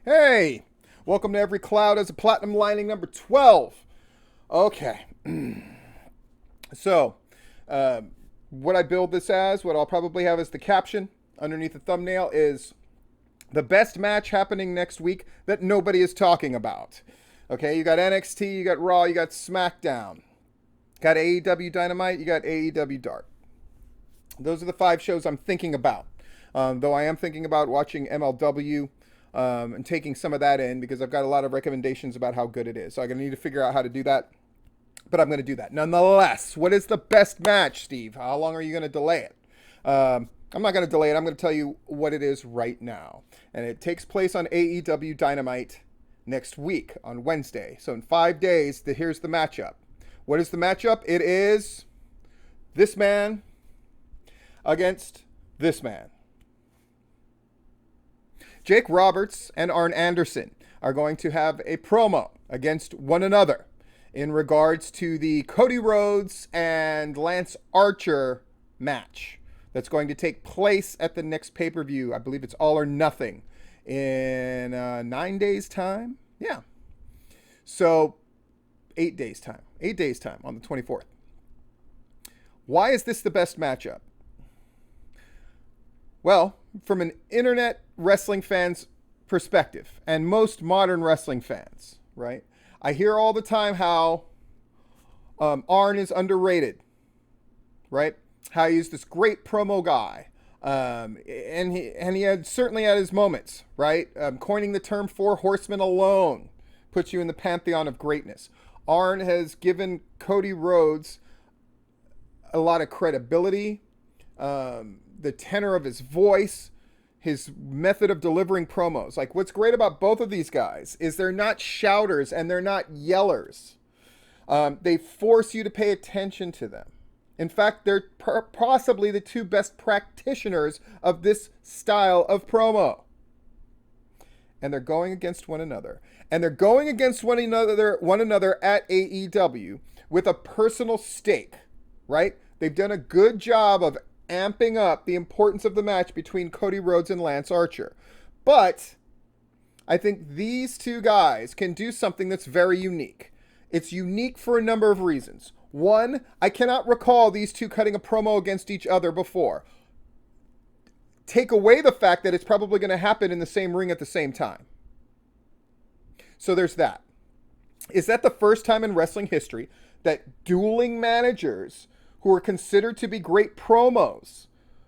Hey, welcome to Every Cloud as a Platinum Lining number 12. Okay, so uh, what I build this as, what I'll probably have as the caption underneath the thumbnail is the best match happening next week that nobody is talking about. Okay, you got NXT, you got Raw, you got Smackdown, got AEW Dynamite, you got AEW Dark. Those are the 5 shows I'm thinking about. Though I am thinking about watching MLW and taking some of that in because I've got a lot of recommendations about how good it is. So I'm going to need to figure out how to do that. But I'm going to do that. Nonetheless, what is the best match, Steve? How long are you going to delay it? I'm not going to delay it. I'm going to tell you what it is right now. And it takes place on AEW Dynamite next week on Wednesday. So in 5 days, here's the matchup. What is the matchup? It is this man against this man. Jake Roberts and Arn Anderson are going to have a promo against one another in regards to the Cody Rhodes and Lance Archer match that's going to take place at the next pay-per-view. I believe it's All or Nothing in 9 days' time. Yeah. So 8 days' time. 8 days' time on the 24th. Why is this the best matchup? Well, from an internet wrestling fan's perspective, and most modern wrestling fans, right? I hear all the time how Arn is underrated, right? How he's this great promo guy. And he had certainly had his moments, right? Coining the term Four Horsemen alone puts you in the pantheon of greatness. Arn has given Cody Rhodes a lot of credibility, the tenor of his voice, his method of delivering promos. Like, what's great about both of these guys is they're not shouters and they're not yellers. They force you to pay attention to them. In fact, they're possibly the two best practitioners of this style of promo. And they're going against one another. And they're going against one another at AEW with a personal stake, right? They've done a good job of amping up the importance of the match between Cody Rhodes and Lance Archer. But I think these two guys can do something that's very unique. It's unique for a number of reasons. One, I cannot recall these two cutting a promo against each other before. Take away the fact that it's probably going to happen in the same ring at the same time. So there's that. Is that the first time in wrestling history that dueling managers who are considered to be great promos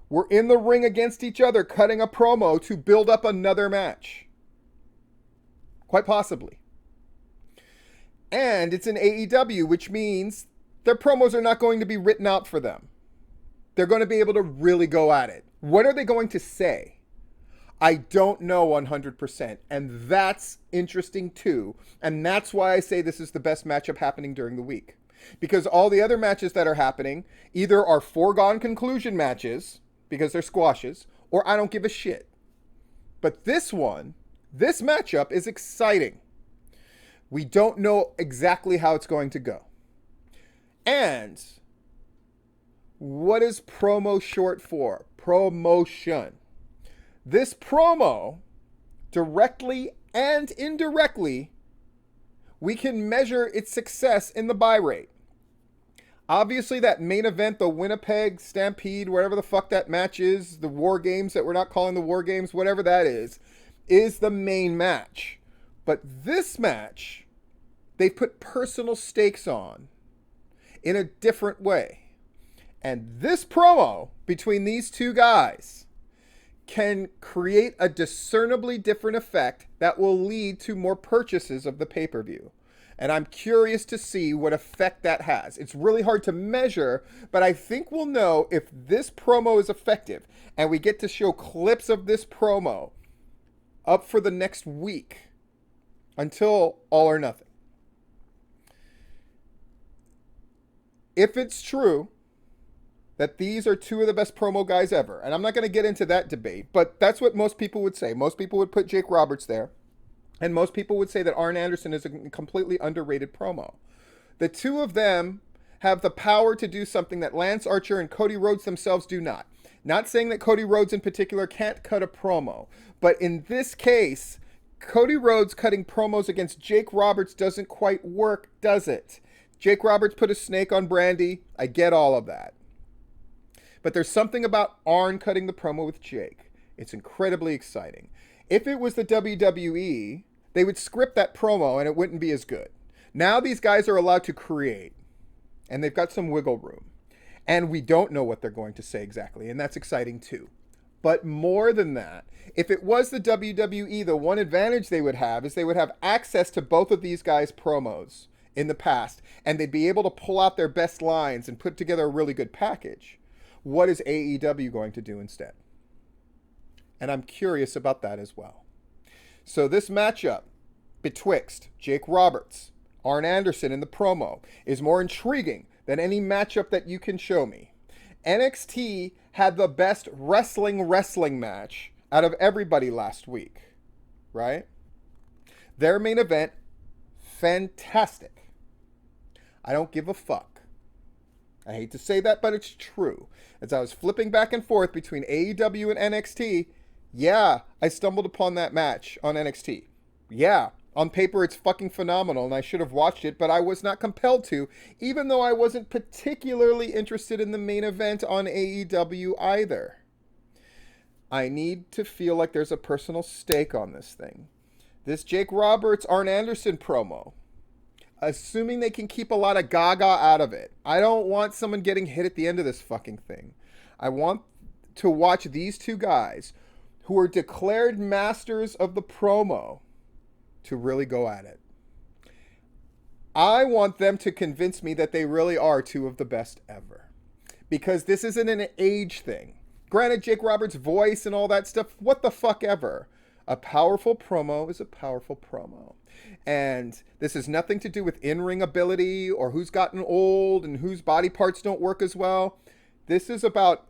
were in the ring against each other cutting a promo to build up another match? Quite possibly. And it's in AEW, which means their promos are not going to be written out for them. They're going to be able to really go at it. What are they going to say? I don't know 100%. And that's interesting too. And that's why I say this is the best matchup happening during the week. Because all the other matches that are happening either are foregone conclusion matches, because they're squashes, or I don't give a shit. But this matchup is exciting. We don't know exactly how it's going to go. And what is promo short for? Promotion. This promo, directly and indirectly, we can measure its success in the buy rate. Obviously, that main event, the Winnipeg Stampede, whatever the fuck that match is, the War Games that we're not calling the War Games, whatever that is the main match. But this match, they put personal stakes on in a different way. And this promo between these two guys can create a discernibly different effect that will lead to more purchases of the pay-per-view. And I'm curious to see what effect that has. It's really hard to measure, but I think we'll know if this promo is effective. And we get to show clips of this promo up for the next week until All or Nothing. If it's true that these are two of the best promo guys ever, and I'm not going to get into that debate, but that's what most people would say. Most people would put Jake Roberts there. And most people would say that Arn Anderson is a completely underrated promo. The two of them have the power to do something that Lance Archer and Cody Rhodes themselves do not. Not saying that Cody Rhodes in particular can't cut a promo, but in this case, Cody Rhodes cutting promos against Jake Roberts doesn't quite work, does it? Jake Roberts put a snake on Brandy. I get all of that. But there's something about Arn cutting the promo with Jake. It's incredibly exciting. If it was the WWE, they would script that promo and it wouldn't be as good. Now these guys are allowed to create, and they've got some wiggle room. And we don't know what they're going to say exactly, and that's exciting too. But more than that, if it was the WWE, the one advantage they would have is they would have access to both of these guys' promos in the past, and they'd be able to pull out their best lines and put together a really good package. What is AEW going to do instead? And I'm curious about that as well. So this matchup betwixt Jake Roberts, Arn Anderson in the promo is more intriguing than any matchup that you can show me. NXT had the best wrestling match out of everybody last week, right? Their main event, fantastic. I don't give a fuck. I hate to say that, but it's true. As I was flipping back and forth between AEW and NXT, yeah, I stumbled upon that match on NXT. Yeah, on paper it's fucking phenomenal and I should have watched it, but I was not compelled to, even though I wasn't particularly interested in the main event on AEW either. I need to feel like there's a personal stake on this thing. This Jake Roberts, Arn Anderson promo, assuming they can keep a lot of gaga out of it. I don't want someone getting hit at the end of this fucking thing. I want to watch these two guys who are declared masters of the promo to really go at it. I want them to convince me that they really are two of the best ever. Because this isn't an age thing. Granted, Jake Roberts' voice and all that stuff, what the fuck ever. A powerful promo is a powerful promo. And this has nothing to do with in-ring ability or who's gotten old and whose body parts don't work as well. This is about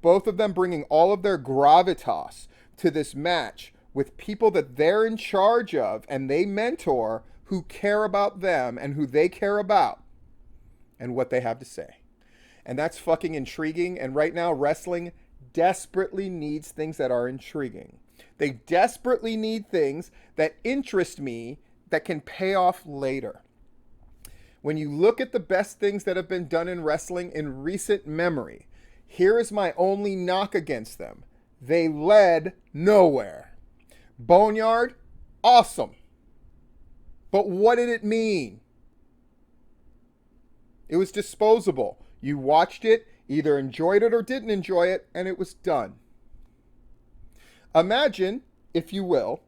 both of them bringing all of their gravitas to this match with people that they're in charge of and they mentor, who care about them and who they care about and what they have to say. And that's fucking intriguing. And right now, wrestling desperately needs things that are intriguing. They desperately need things that interest me that can pay off later. When you look at the best things that have been done in wrestling in recent memory, here is my only knock against them. They led nowhere. Boneyard, awesome. But what did it mean? It was disposable. You watched it, either enjoyed it or didn't enjoy it, and it was done. Imagine, if you will,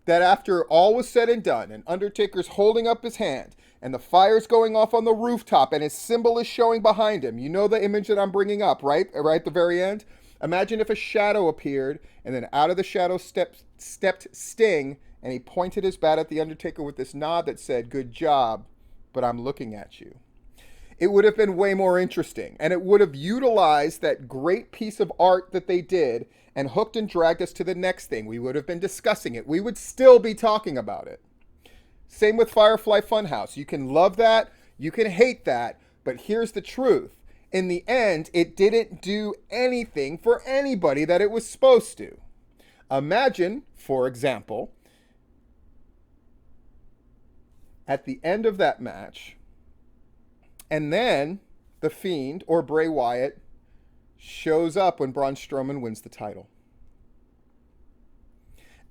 that after all was said and done, and Undertaker's holding up his hand, and the fire's going off on the rooftop, and his symbol is showing behind him. You know the image that I'm bringing up, right? Right at the very end? Imagine if a shadow appeared, and then out of the shadow stepped Sting, and he pointed his bat at the Undertaker with this nod that said, "Good job, but I'm looking at you." It would have been way more interesting, and it would have utilized that great piece of art that they did and hooked and dragged us to the next thing. We would have been discussing it. We would still be talking about it. Same with Firefly Funhouse. You can love that, you can hate that, but here's the truth. In the end, it didn't do anything for anybody that it was supposed to. Imagine, for example, at the end of that match, and then The Fiend or Bray Wyatt shows up when Braun Strowman wins the title.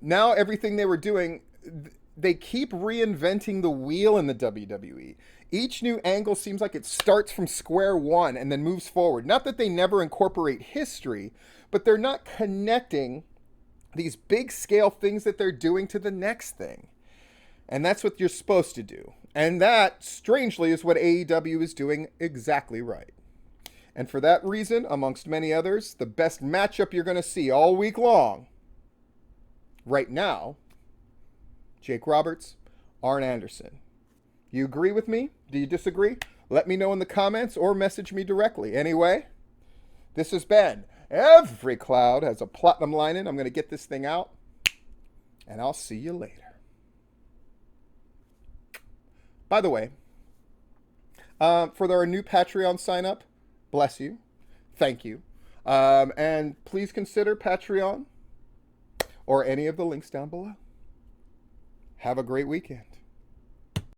Now everything they were doing, they keep reinventing the wheel in the WWE. Each new angle seems like it starts from square one and then moves forward. Not that they never incorporate history, but they're not connecting these big scale things that they're doing to the next thing. And that's what you're supposed to do. And that, strangely, is what AEW is doing exactly right. And for that reason, amongst many others, the best matchup you're going to see all week long, right now, Jake Roberts, Arn Anderson. You agree with me? Do you disagree? Let me know in the comments or message me directly. Anyway, this has been Every Cloud Has a Platinum Lining. I'm going to get this thing out, and I'll see you later. By the way, for our new Patreon sign up, bless you. Thank you. And please consider Patreon or any of the links down below. Have a great weekend.